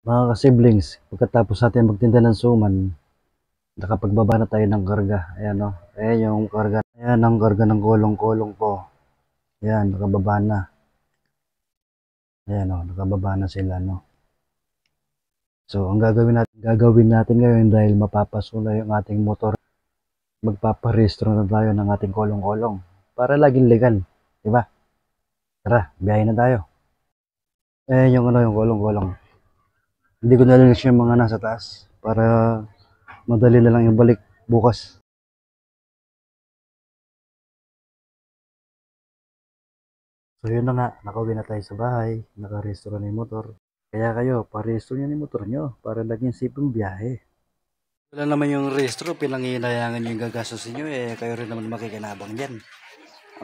Mga ka-siblings, pagkatapos natin magtinda ng suman, nakapagbaba na tayo ng karga. Ayan o. Ayan yung karga. Ayan ang karga ng kolong-kolong ko. Ayan, nakababa na. Ayan o, nakababa na sila, no. So, ang gagawin natin ngayon dahil mapapaso na yung ating motor, magpaparehistro na tayo ng ating kolong-kolong para laging legal, di ba? Tara, biyahe na tayo. Ayan yung yung kolong-kolong. Hindi ko nalinis yung mga nasa taas para madali na lang yung balik bukas. So yun na nga, nakauwi na tayo sa bahay, nakarehistro na yung motor. Kaya kayo, parehistro nyo na yung motor nyo para laging safe yung biyahe. Wala naman yung rehistro, pinanghihilayangan yung gagastusin nyo, kayo rin naman makikinabang dyan.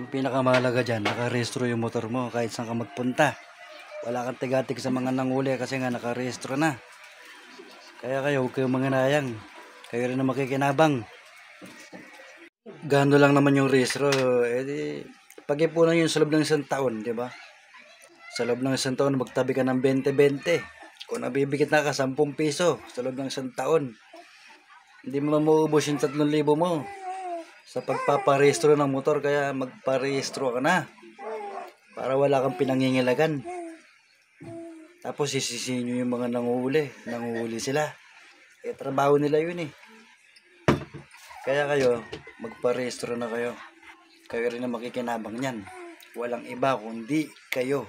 Ang pinakamahalaga dyan, nakarehistro yung motor mo kahit saan ka magpunta. Wala kang tigatig sa mga nanguli kasi nga nakarehistro na. Kaya kayo, huwag kayong manginayang. Kayo rin naman makikinabang. Gano lang naman yung rehistro, pag-ipunan yun sa loob ng isang taon, di ba? Sa loob ng isang taon, magtabi ka ng 20-20. Kung nabibigit na ka, 10 piso sa loob ng isang taon. Hindi mo maubos yung 3,000 mo sa pagpaparehistro ng motor. Kaya magparehistro ka na para wala kang pinangingilagan. Tapos sisisihin nyo yung mga nanguhuli sila. Trabaho nila yun eh. Kaya kayo, magparehistro na kayo. Kayo rin na makikinabang yan. Walang iba kundi kayo.